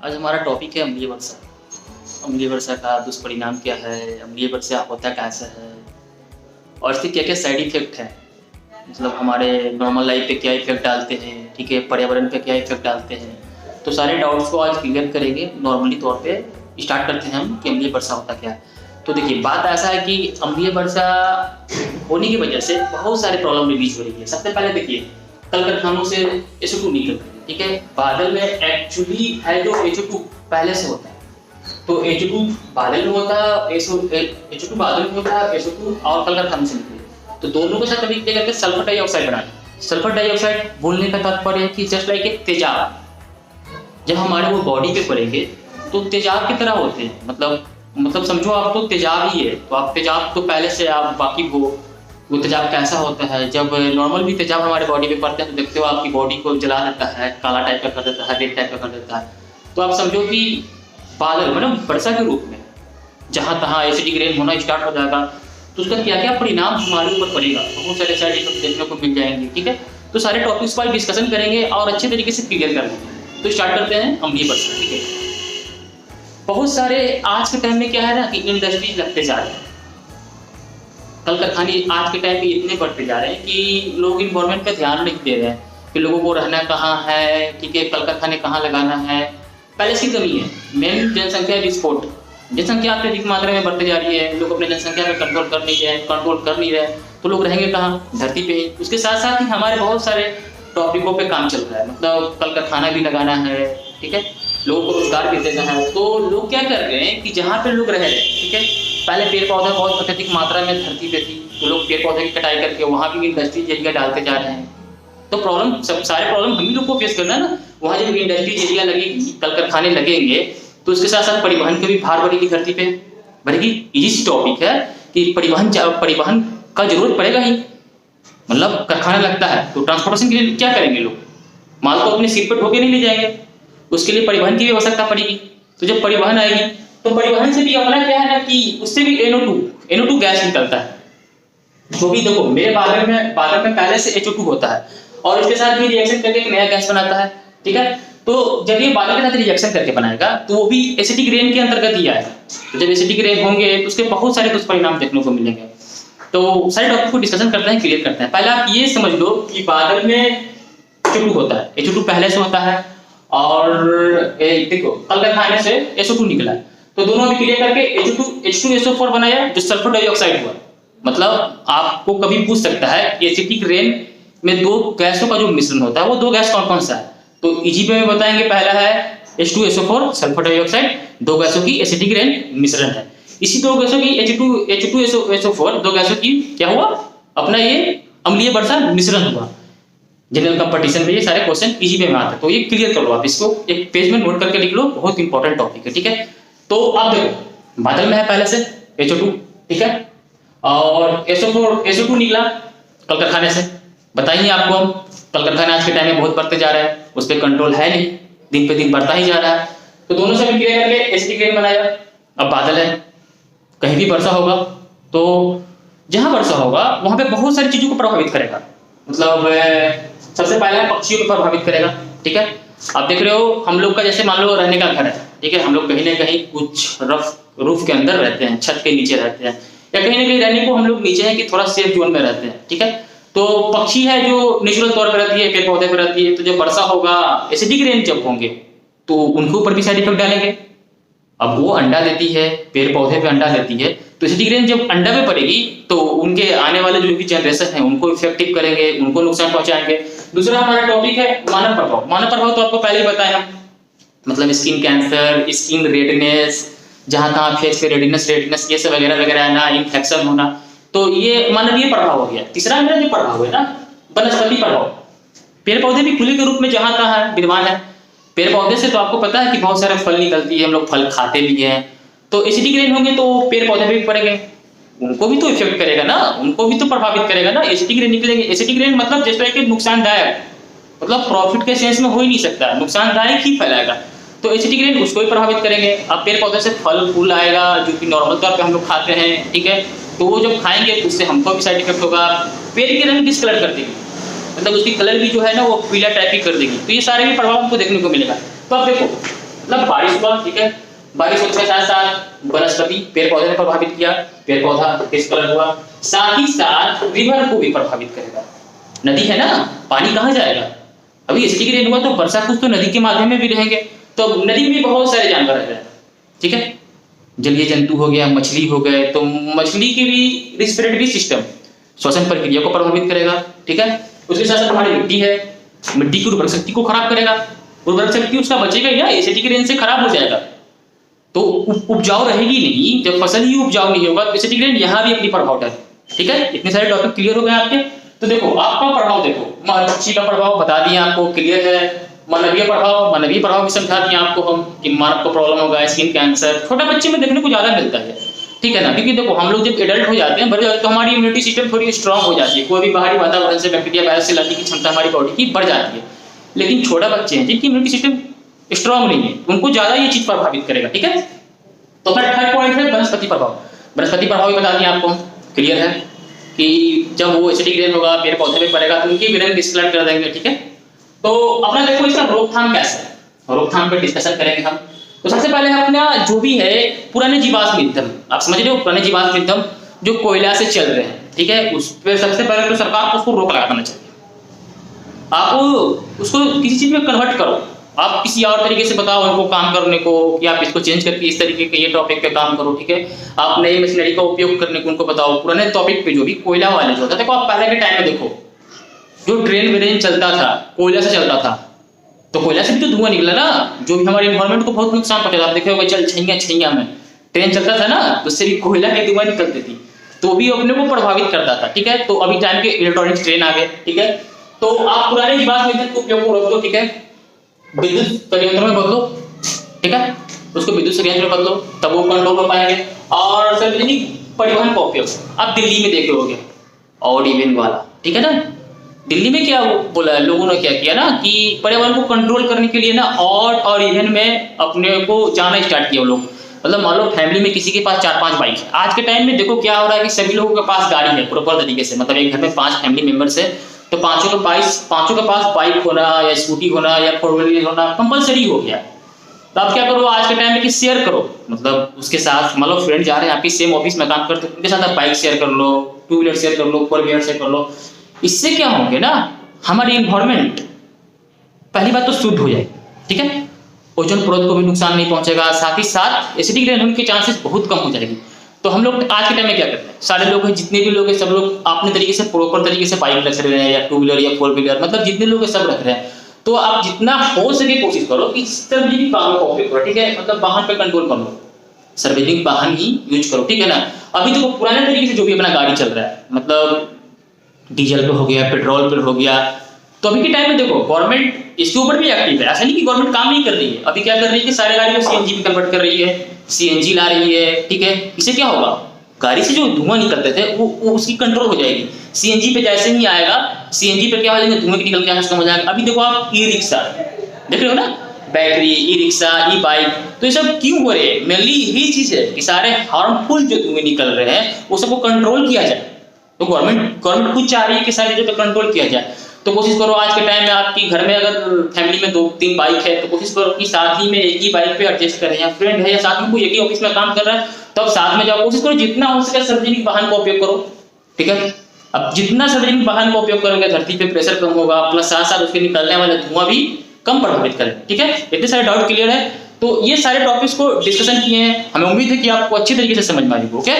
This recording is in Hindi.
आज हमारा टॉपिक है अम्लीय वर्षा। अम्लीय वर्षा का दुष्परिणाम क्या है, अम्लीय वर्षा होता कैसे है और इसके क्या क्या साइड इफेक्ट हैं। मतलब हमारे नॉर्मल लाइफ पे क्या इफेक्ट डालते हैं, ठीक है, पर्यावरण पे क्या इफेक्ट डालते हैं। तो सारे डाउट्स को आज क्लियर करेंगे। नॉर्मली तौर पे स्टार्ट करते हैं हम कि अम्लीय वर्षा होता क्या है। तो देखिए, बात ऐसा है कि अम्लीय वर्षा होने की वजह से बहुत सारे प्रॉब्लम रिलीज हो रही है। सबसे पहले देखिए, कल कारखानों से SO2 निकल रही है, ठीक है। बादल में एक्चुअली है जो HO2 पहले से होता है। तो HO2 बादल में होता है, HO2 बादल में होता है, SO2 और कल कारखानों से निकले। तो दोनों के साथ अभी क्या करके सल्फर डाइऑक्साइड बनाते। सल्फर डाइऑक्साइड बोलने का तात्पर्य है कि जस्ट लाइक एक तेजाब, जब हमारे वो बॉडी पे पड़ेंगे तो तेजाब की तरह होते हैं। मतलब समझो आप तो तेजाब ही है। तो आप तेजाब तो पहले से आप वाकिफ हो, वो तेजाब कैसा होता है। जब नॉर्मल भी तेजाब हमारे बॉडी पे पड़ते हैं तो देखते हो आपकी बॉडी को जला देता है, काला टाइप का कर देता है, रेड टाइप का कर देता है। तो आप समझो कि बादल मतलब वर्षा के रूप में जहाँ तहाँ एसिडिक रेन होना स्टार्ट हो जाएगा। तो उसका क्या क्या परिणाम हमारे ऊपर पड़ेगा, बहुत सारे साइड इफेक्ट देखने को मिल जाएंगे, ठीक है। तो सारे टॉपिक्स पर डिस्कशन करेंगे और अच्छे तरीके से क्लियर कर लेंगे। तो स्टार्ट करते हैं अम्लीय वर्षा, ठीक है। बहुत सारे आज के टाइम में क्या है ना कि इंडस्ट्रीज लगते जा रहे हैं, कल कारखाने आज के टाइम में इतने बढ़ते जा रहे हैं कि लोग इन्वायरमेंट पे ध्यान नहीं दे रहे हैं कि लोगों को रहना कहाँ है, ठीक है, कल कारखाने कहाँ लगाना है। पहले इसकी कमी है, मेन जनसंख्या विस्फोट। जनसंख्या अत्यधिक मात्रा में बढ़ती जा रही है, लोग अपने जनसंख्या में कंट्रोल कर नहीं रहे, तो लोग रहेंगे कहाँ, धरती पे ही। उसके साथ साथ ही हमारे बहुत सारे टॉपिकों पे काम चल रहा है, मतलब कल कारखाना भी लगाना है, ठीक है, लोगों को रोजगार भी देना है। तो लोग क्या कर रहे हैं कि जहाँ पे लोग रह रहे हैं, ठीक है, पहले पेड़ पौधा बहुत अत्यधिक मात्रा में धरती पे थी, तो लोग पेड़ पौधे की कटाई करके वहाँ भी इंडस्ट्रीज एरिया डालते जा रहे हैं। तो प्रॉब्लम सब सारे प्रॉब्लम हम ही लोग को फेस करना है ना। वहाँ जब इंडस्ट्रीज एरिया लगेगी, कल कारखाने लगेंगे, तो उसके साथ साथ परिवहन की भी भार बढ़ेगी, धरती पे बढ़ेगी। इजी सी टॉपिक है कि परिवहन का जरूरत पड़ेगा ही। मतलब कारखाना लगता है तो ट्रांसपोर्टेशन के लिए क्या करेंगे लोग, माल को अपने सिर पर ढोके नहीं ले जाएंगे, उसके लिए परिवहन की भी आवश्यकता पड़ेगी। तो जब परिवहन आएगी तो परिवहन से भी अपना क्या है ना कि उससे भी NO2 गैस निकलता है। जो भी देखो, मेरे बादल में पहले से HO2 होता है और इसके साथ भी रिएक्शन करके एक नया गैस बनाता है, ठीक है। तो जब ये बादल के साथ रिएक्शन करके बनाएगा तो वो भी एसिडिक रेन के अंतर्गत ही आएगा। तो जब एसिडिक रेन होंगे तो उसके बहुत सारे दुष्परिणाम देखने को मिलेंगे। तो सारे टॉपिक को डिस्कशन करते हैं, क्लियर करते हैं। पहले आप ये समझ लो कि बादल में HO2 होता है, HO2 पहले से होता है और देखो कल कारखाने से SO2 निकला, तो दोनों अभी क्लियर करके H2SO4 बनाया जो सल्फर डाइऑक्साइड हुआ। मतलब आपको कभी पूछ सकता है एसिडिक रेन में दो गैसों का जो मिश्रण होता है वो दो गैस कौन कौन सा है। तो इजी वे में बताएंगे, पहला है H2SO4 सल्फर डाइऑक्साइड, दो गैसों की एसिडिक रेन मिश्रण है। इसी दो गैसों की H2SO4 दो गैसों की क्या हुआ, अपना ये अम्लीय वर्षा मिश्रण हुआ। जनरल कंपटीशन में ये सारे क्वेश्चन इजी वे में आते हैं, तो ये क्लियर कर लो। आप इसको एक पेज में नोट करके लिख लो, बहुत इंपॉर्टेंट टॉपिक है, ठीक है। तो आप देखो बादल में है पहले से HO2, ठीक है, और SO2 निकला कल कारखाने से। बताइए आपको, हम कल कारखाने आज के टाइम में बहुत बढ़ते जा रहे हैं, उस पर कंट्रोल है नहीं, दिन पे दिन बढ़ता ही जा रहा है। तो दोनों से क्लियर करके एसिडिक रेन बनाया। अब बादल है, कहीं भी वर्षा होगा तो जहां वर्षा होगा वहां पे बहुत सारी चीजों को प्रभावित करेगा। मतलब सबसे पहले पक्षियों को प्रभावित करेगा, ठीक है। आप देख रहे हो हम लोग का जैसे मान लो रहने का घर है, ठीक है, हम लोग कहीं ना कहीं कुछ रूफ के अंदर रहते हैं, छत के नीचे रहते हैं, या कहीं ना कहीं रहने को हम लोग नीचे हैं कि थोड़ा सेफ जोन में रहते हैं, ठीक है। तो पक्षी है जो नेचुरल तौर पर रहती है, पेड़ पौधे पर रहती है। तो जब वर्षा होगा, एसिडिक रेन जब होंगे तो उनके ऊपर भी साइड इफेक्ट डालेंगे। अब वो अंडा देती है, पेड़ पौधे पे अंडा देती है, तो एसिडिक रेन जब अंडा पे पड़ेगी तो उनके आने वाले जो भी जनरेशन है उनको इफेक्टिव करेंगे, उनको नुकसान पहुंचाएंगे। दूसरा हमारा टॉपिक है मानव प्रभाव। मानव प्रभाव तो आपको पहले ही बताया हम, मतलब स्किन कैंसर, स्किन रेडनेस, जहां तहां फेस पे रेडनेस ये सब वगैरह वगैरह आना, इन्फेक्शन होना, तो ये मानवीय प्रभाव हो गया। तीसरा मेरा जो प्रभाव है ना, वनस्पति प्रभाव। पेड़ पौधे भी खुले के रूप में जहां तहां विद्यमान है। पेड़ पौधे से तो आपको पता है कि बहुत सारे फल निकलती है, हम लोग फल खाते भी हैं। तो एसिडिक रेन होंगे तो पेड़ पौधे भी पड़ेंगे, उनको भी तो इफेक्ट करेगा ना, उनको भी तो प्रभावित करेगा ना। एसिडिक रेन निकलेंगे, एसिडिक रेन मतलब जिस तरह के नुकसानदायक, मतलब प्रॉफिट के सेंस में हो ही नहीं सकता, नुकसानदायक ही फैलाएगा। तो एसिडिक रेन उसको भी प्रभावित करेंगे। अब पेड़ पौधे से फल फूल आएगा जो कि नॉर्मल तौर पे हम लोग खाते हैं, ठीक है, तो वो जब खाएंगे तो उससे हमको भी साइड इफेक्ट होगा। पेड़ की रंग किस कलर कर देगी, मतलब उसकी कलर भी जो है ना वो पीला टाइप की कर देगी। तो ये सारे भी प्रभाव हमको देखने को मिलेगा। तो अब देखो मतलब बारिश हुआ, ठीक है, बारिश होने के साथ साथ वनस्पति पेड़ पौधे ने प्रभावित किया, पेड़ पौधा डिस्कलर हुआ, साथ ही साथ रिवर को भी प्रभावित करेगा। नदी है ना, पानी कहाँ जाएगा? अभी एसिडिक रेन हुआ तो वर्षा कुछ तो नदी के माध्यम में भी रहेंगे, तो नदी में भी बहुत सारे जानवर रह जाए, ठीक है, जलीय जंतु हो गया, मछली हो गए, तो मछली के भी रिस्पिरेटरी सिस्टम श्वसन प्रक्रिया को प्रभावित करेगा, ठीक है। उसके साथ साथ हमारी मिट्टी है, मिट्टी की उर्वरक शक्ति को खराब करेगा, उर्वरक शक्ति उसका बचेगा या एसिडिक रेन से खराब हो जाएगा, तो उपजाऊ रहेगी नहीं। जब फसल ही उपजाऊ नहीं होगा तो एसिडिक रेन यहाँ भी अपनी प्रभाव डाले, ठीक है। इतने सारे टॉपिक क्लियर हो गए आपके। तो देखो आपका प्रभाव, देखो पक्षी का प्रभाव बता दिया आपको, क्लियर है। मानवीय प्रभाव भी समझा दिया आपको हम कि मानव को प्रॉब्लम होगा, स्किन कैंसर छोटा बच्चे में देखने को ज्यादा मिलता है, ठीक है ना, क्योंकि देखो हम लोग जब एडल्ट हो जाते हैं, बड़े तो हमारी इम्यूनिटी सिस्टम थोड़ी स्ट्रांग हो जाती है, कोई भी बाहरी वातावरण से बैक्टीरिया वायरस से लड़ने की क्षमता हमारी बॉडी की बढ़ जाती है। लेकिन छोटा बच्चे हैं जिनकी इम्यूनिटी सिस्टम स्ट्रांग नहीं है, उनको ज्यादा ये चीज प्रभावित करेगा, ठीक है। तो अपना थर्ड पॉइंट है वनस्पति प्रभाव। वनस्पति प्रभाव भी बता दिया आपको, क्लियर है कि जब वो एसिडिक रेन होगा, पेड़ पौधे में पड़ेगा तो उनकी विरंग डिस्कलर कर देंगे, ठीक है। तो अपना देखो इसका रोकथाम कैसे है, रोकथाम पे डिस्कशन करेंगे हम। तो सबसे पहले अपना जो भी है पुराने जीवाश्म ईंधन, आप समझ रहे हो, पुराने जीवाश्म ईंधन जो कोयला से चल रहे हैं, ठीक है, उस पर सबसे पहले तो सरकार को उसको रोक लगाना चाहिए। आप उसको किसी चीज में कन्वर्ट करो, आप किसी और तरीके से बताओ उनको काम करने को कि आप इसको चेंज करके इस तरीके के ये टॉपिक पे काम करो, ठीक है। आप नई मशीनरी का उपयोग करने को उनको बताओ। पुराने टॉपिक पे जो भी कोयला वाले जो होता है, देखो आप पहले के टाइम में देखो जो ट्रेन वेरेन चलता था कोयला से चलता था, तो कोयला से भी तो धुआं निकला ना, जो भी हमारे एनवायरमेंट को बहुत नुकसान पहुंचा। आप देखे होगा जल छैया में ट्रेन चलता था ना, तो उससे भी कोयला की धुआं निकलती थी, तो भी अपने को प्रभावित करता था, ठीक है। तो अभी टाइम के इलेक्ट्रॉनिक्स ट्रेन आ गए, ठीक है। तो आप पुराने जीवाश्म ईंधन को उपयोग को रोक दो, ठीक है, विद्युत संयंत्र में बदलो, ठीक है, उसको विद्युत संयंत्र में बदलो, तब वो कंट्रोल हो पाएंगे। और सार्वजनिक परिवहन का उपयोग आप दिल्ली में देखे होंगे, ऑड इवन वाला, ठीक है ना। दिल्ली में क्या बोला है, लोगों ने क्या किया ना कि पर्यावरण को कंट्रोल करने के लिए ना ऑड और इवन में अपने को जाना स्टार्ट किया लोग। मतलब मान लो फैमिली में किसी के पास 4-5 बाइक है। आज के टाइम में देखो क्या हो रहा है कि सभी लोगों के पास गाड़ी है प्रॉपर तरीके से, मतलब एक घर में 5 फैमिली मेंबर्स है तो पांचों के पास बाइक होना या स्कूटी होना या 4 व्हीलर होना कंपलसरी हो गया। तो आप क्या करो आज के टाइम में कि शेयर करो, मतलब उसके साथ मान लो फ्रेंड जा रहे हैं आपकी सेम ऑफिस में काम करते, उनके साथ आप बाइक शेयर कर लो, 2 व्हीलर शेयर कर लो, 4 व्हीलर शेयर कर लो। इससे क्या होंगे ना, हमारी इन्वायरमेंट पहली बात तो शुद्ध हो जाएगी, ठीक है, ओजोन परत को भी नुकसान नहीं पहुंचेगा, साथ ही साथ एसिडिक रेन होने के चांसेस बहुत कम हो जाएगी। तो हम लोग आज के टाइम में क्या करते हैं, सारे लोग हैं, जितने भी लोग हैं सब लोग अपने तरीके से प्रॉपर तरीके से बाइक रख रहे हैं या 2 व्हीलर या 4 व्हीलर, मतलब जितने लोग हैं सब रख रहे हैं। तो आप जितना हो सके कोशिश करो कि सार्वजनिक वाहनों का उपयोग करो, ठीक है, मतलब वाहन पे कंट्रोल कर लो, सार्वजनिक वाहन ही यूज करो, ठीक है ना। अभी तो पुराने तरीके से जो भी अपना गाड़ी चल रहा है, मतलब डीजल पे हो गया, पेट्रोल पे हो गया, तो अभी के टाइम में देखो गवर्नमेंट इसके ऊपर भी एक्टिव है। ऐसा नहीं कि गवर्नमेंट काम नहीं कर रही है, अभी क्या कर रही है कि सारे गाड़ी को सीएनजी में कन्वर्ट कर रही है, सीएनजी ला रही है, ठीक है। इससे क्या होगा, गाड़ी से जो धुआं निकलते थे वो उसकी कंट्रोल हो जाएगी। सीएनजी पे जैसे ही आएगा, सीएनजी पे क्या हो जाएगा, धुआं निकल के उसका हो जाएगा। अभी देखो आप ई रिक्शा देख रहे हो ना, बैटरी, ई रिक्शा, ई बाइक, तो ये सब क्यों हो रहे हैं, मेनली यही चीज है कि सारे हार्मफुल जो धुएं निकल रहे हैं वो सबको कंट्रोल किया जाए। तो गवर्नमेंट खुद चाह रही है कि सारी चीजों पे कंट्रोल किया जाए। तो कोशिश करो आज के टाइम में आपकी घर में अगर फैमिली में 2-3 बाइक है तो कोशिश करो कि साथ ही में एक ही बाइक पे एडजस्ट करें, या फ्रेंड है या साथ में कोई एक ही ऑफिस में काम कर रहा है तो आप साथ में जाओ। कोशिश करो जितना हो सके सार्वजनिक वाहन का उपयोग करो, ठीक है। अब जितना सार्वजनिक वाहन का उपयोग करोगे धरती पे प्रेशर कम होगा, प्लस साथ साथ उसके निकलने वाले धुआं भी कम प्रभावित करें, ठीक है। इतने सारे डाउट क्लियर है। तो ये सारे टॉपिक्स को डिस्कशन किए हैं, हमें उम्मीद है कि आपको अच्छी तरीके से समझ में आएगी, ओके।